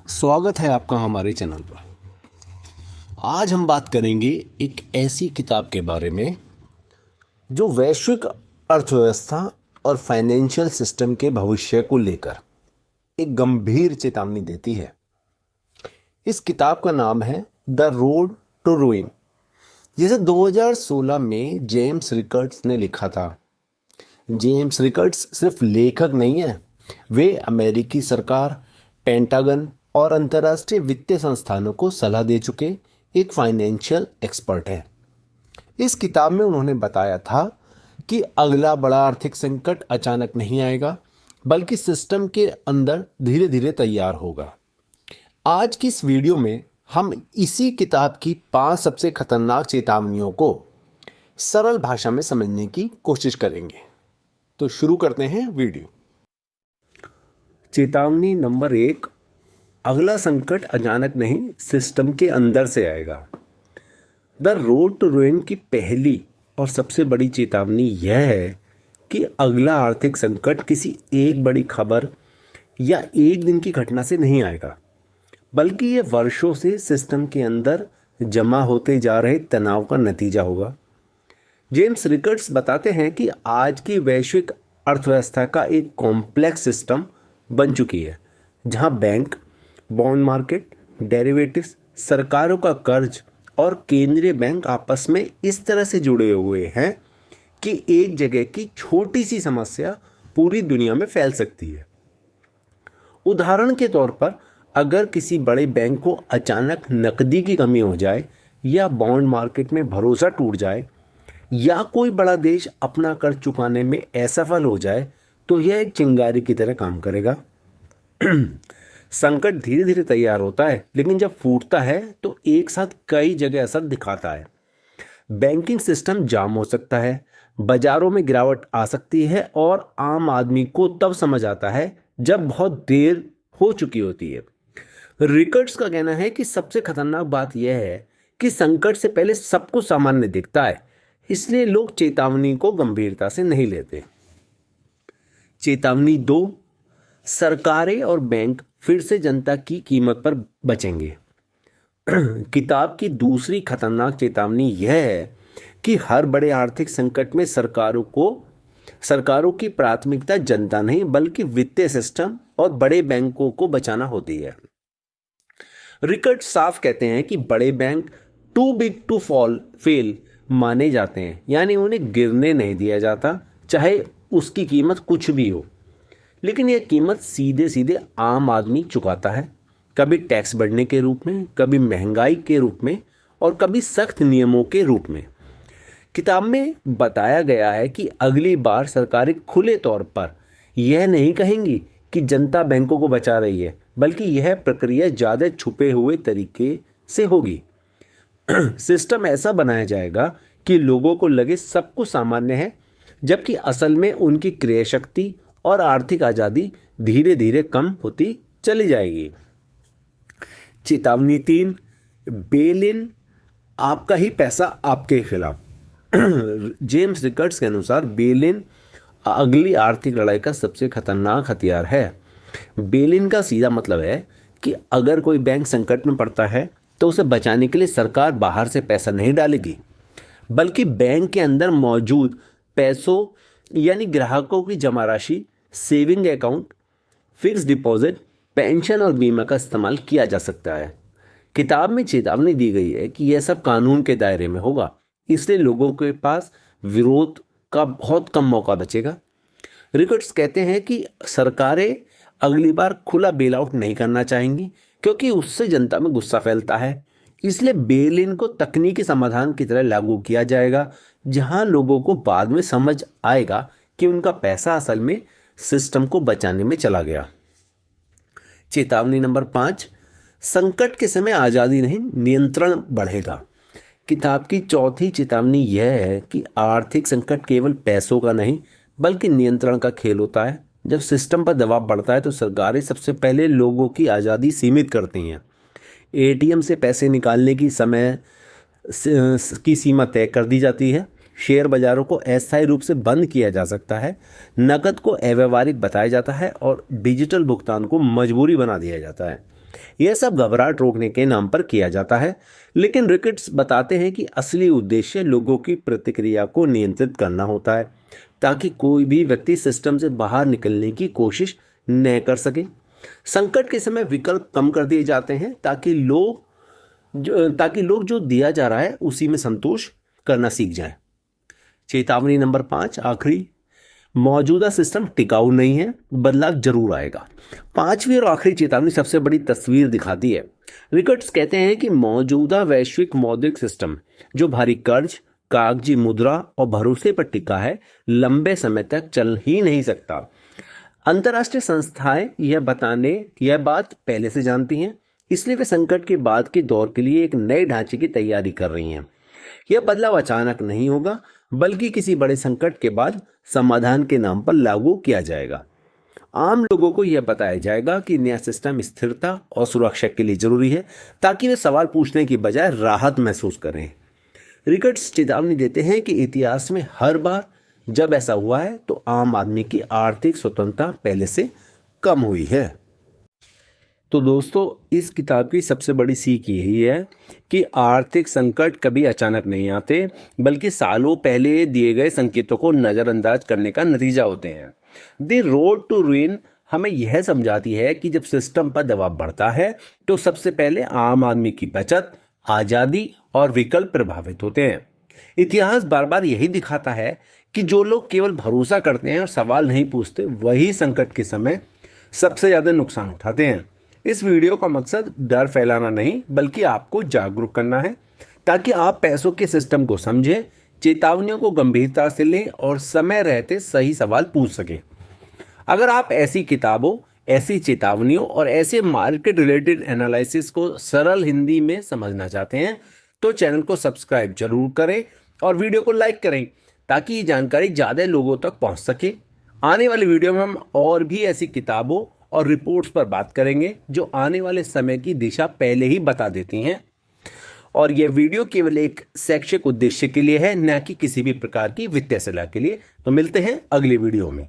स्वागत है आपका हमारे चैनल पर। आज हम बात करेंगे एक ऐसी किताब के बारे में जो वैश्विक अर्थव्यवस्था और फाइनेंशियल सिस्टम के भविष्य को लेकर एक गंभीर चेतावनी देती है। इस किताब का नाम है द रोड टू रूइन, जिसे 2016 में जेम्स रिकर्ड्स ने लिखा था। जेम्स रिकर्ड्स सिर्फ लेखक नहीं है, वे अमेरिकी सरकार, पेंटागन और अंतर्राष्ट्रीय वित्तीय संस्थानों को सलाह दे चुके एक फाइनेंशियल एक्सपर्ट हैं। इस किताब में उन्होंने बताया था कि अगला बड़ा आर्थिक संकट अचानक नहीं आएगा, बल्कि सिस्टम के अंदर धीरे धीरे तैयार होगा। आज की इस वीडियो में हम इसी किताब की 5 सबसे खतरनाक चेतावनियों को सरल भाषा में समझने की कोशिश करेंगे। तो शुरू करते हैं वीडियो। चेतावनी नंबर 1, अगला संकट अचानक नहीं, सिस्टम के अंदर से आएगा। द रोड टू रूइन की पहली और सबसे बड़ी चेतावनी यह है कि अगला आर्थिक संकट किसी एक बड़ी खबर या एक दिन की घटना से नहीं आएगा, बल्कि यह वर्षों से सिस्टम के अंदर जमा होते जा रहे तनाव का नतीजा होगा। जेम्स रिकर्ड्स बताते हैं कि आज की वैश्विक अर्थव्यवस्था का एक कॉम्प्लेक्स सिस्टम बन चुकी है, जहां बैंक, बॉन्ड मार्केट, डेरिवेटिव्स, सरकारों का कर्ज और केंद्रीय बैंक आपस में इस तरह से जुड़े हुए हैं कि एक जगह की छोटी सी समस्या पूरी दुनिया में फैल सकती है। उदाहरण के तौर पर, अगर किसी बड़े बैंक को अचानक नकदी की कमी हो जाए, या बॉन्ड मार्केट में भरोसा टूट जाए, या कोई बड़ा देश अपना कर्ज चुकाने में असफल हो जाए, तो यह एक चिंगारी की तरह काम करेगा। संकट धीरे धीरे तैयार होता है, लेकिन जब फूटता है तो एक साथ कई जगह असर दिखाता है। बैंकिंग सिस्टम जाम हो सकता है, बाजारों में गिरावट आ सकती है, और आम आदमी को तब समझ आता है जब बहुत देर हो चुकी होती है। रिकर्ड्स का कहना है कि सबसे खतरनाक बात यह है कि संकट से पहले सब कुछ सामान्य दिखता है, इसलिए लोग चेतावनी को गंभीरता से नहीं लेते। चेतावनी 2, सरकारें और बैंक फिर से जनता की कीमत पर बचेंगे। किताब की दूसरी खतरनाक चेतावनी यह है कि हर बड़े आर्थिक संकट में सरकारों की प्राथमिकता जनता नहीं, बल्कि वित्तीय सिस्टम और बड़े बैंकों को बचाना होती है। रिकर्ड साफ कहते हैं कि बड़े bank too big to fail माने जाते हैं, यानी उन्हें गिरने नहीं दिया जाता, चाहे उसकी कीमत कुछ भी हो। लेकिन यह कीमत सीधे सीधे आम आदमी चुकाता है, कभी टैक्स बढ़ने के रूप में, कभी महंगाई के रूप में, और कभी सख्त नियमों के रूप में। किताब में बताया गया है कि अगली बार सरकारें खुले तौर पर यह नहीं कहेंगी कि जनता बैंकों को बचा रही है, बल्कि यह प्रक्रिया ज़्यादा छुपे हुए तरीके से होगी। सिस्टम ऐसा बनाया जाएगा कि लोगों को लगे सब कुछ सामान्य है, जबकि असल में उनकी क्रय शक्ति और आर्थिक आज़ादी धीरे धीरे कम होती चली जाएगी। चेतावनी 3, बेल इन, आपका ही पैसा आपके खिलाफ। जेम्स रिकर्ड्स के अनुसार बेल इन अगली आर्थिक लड़ाई का सबसे खतरनाक हथियार है। बेल इन का सीधा मतलब है कि अगर कोई बैंक संकट में पड़ता है तो उसे बचाने के लिए सरकार बाहर से पैसा नहीं डालेगी, बल्कि बैंक के अंदर मौजूद पैसों यानी ग्राहकों की जमा राशि, saving account, fix deposit, pension और बीमा का इस्तेमाल किया जा सकता है। किताब में चेतावनी दी गई है कि यह सब कानून के दायरे में होगा, इसलिए लोगों के पास विरोध का बहुत कम मौका बचेगा। रिकर्ड्स कहते हैं कि सरकारें अगली बार खुला बेल आउट नहीं करना चाहेंगी, क्योंकि उससे जनता में गुस्सा फैलता है। इसलिए बेल इन को तकनीकी समाधान की तरह लागू किया जाएगा, जहां लोगों को बाद में समझ आएगा कि उनका पैसा असल में सिस्टम को बचाने में चला गया। चेतावनी नंबर 5, संकट के समय आज़ादी नहीं, नियंत्रण बढ़ेगा। किताब की चौथी चेतावनी यह है कि आर्थिक संकट केवल पैसों का नहीं, बल्कि नियंत्रण का खेल होता है। जब सिस्टम पर दबाव बढ़ता है तो सरकारें सबसे पहले लोगों की आज़ादी सीमित करती हैं। एटीएम से पैसे निकालने की सीमा तय कर दी जाती है, शेयर बाज़ारों को अस्थायी रूप से बंद किया जा सकता है, नकद को अव्यावहारिक बताया जाता है और डिजिटल भुगतान को मजबूरी बना दिया जाता है। यह सब घबराहट रोकने के नाम पर किया जाता है, लेकिन रिकेट्स बताते हैं कि असली उद्देश्य लोगों की प्रतिक्रिया को नियंत्रित करना होता है, ताकि कोई भी व्यक्ति सिस्टम से बाहर निकलने की कोशिश न कर सके। संकट के समय विकल्प कम कर दिए जाते हैं ताकि लोग जो दिया जा रहा है उसी में संतोष करना सीख जाए। चेतावनी नंबर 5 आखिरी, मौजूदा सिस्टम टिकाऊ नहीं है, बदलाव जरूर आएगा। पांचवी और आखिरी चेतावनी सबसे बड़ी तस्वीर दिखाती है। रिकर्ड्स कहते हैं कि मौजूदा वैश्विक मौद्रिक सिस्टम, जो भारी कर्ज, कागजी मुद्रा और भरोसे पर टिका है, लंबे समय तक चल ही नहीं सकता। अंतर्राष्ट्रीय संस्थाएं यह बात पहले से जानती हैं, इसलिए वे संकट के बाद के दौर के लिए एक नए ढांचे की तैयारी कर रही हैं। यह बदलाव अचानक नहीं होगा, बल्कि किसी बड़े संकट के बाद समाधान के नाम पर लागू किया जाएगा। आम लोगों को यह बताया जाएगा कि नया सिस्टम स्थिरता और सुरक्षा के लिए जरूरी है, ताकि वे सवाल पूछने की बजाय राहत महसूस करें। रिकर्ड्स चेतावनी देते हैं कि इतिहास में हर बार जब ऐसा हुआ है तो आम आदमी की आर्थिक स्वतंत्रता पहले से कम हुई है। तो दोस्तों, इस किताब की सबसे बड़ी सीख यही है कि आर्थिक संकट कभी अचानक नहीं आते, बल्कि सालों पहले दिए गए संकेतों को नज़रअंदाज करने का नतीजा होते हैं। द रोड टू रूइन हमें यह समझाती है कि जब सिस्टम पर दबाव बढ़ता है तो सबसे पहले आम आदमी की बचत, आज़ादी और विकल्प प्रभावित होते हैं। इतिहास बार बार यही दिखाता है कि जो लोग केवल भरोसा करते हैं और सवाल नहीं पूछते, वही संकट के समय सबसे ज़्यादा नुकसान उठाते हैं। इस वीडियो का मकसद डर फैलाना नहीं, बल्कि आपको जागरूक करना है, ताकि आप पैसों के सिस्टम को समझें, चेतावनियों को गंभीरता से लें और समय रहते सही सवाल पूछ सकें। अगर आप ऐसी किताबों, ऐसी चेतावनियों और ऐसे मार्केट रिलेटेड एनालिसिस को सरल हिंदी में समझना चाहते हैं, तो चैनल को सब्सक्राइब जरूर करें और वीडियो को लाइक करें, ताकि ये जानकारी ज़्यादा लोगों तक पहुंच सके। आने वाली वीडियो में हम और भी ऐसी किताबों और रिपोर्ट्स पर बात करेंगे जो आने वाले समय की दिशा पहले ही बता देती हैं। और यह वीडियो केवल एक शैक्षिक उद्देश्य के लिए है, न कि किसी भी प्रकार की वित्तीय सलाह के लिए। तो मिलते हैं अगली वीडियो में।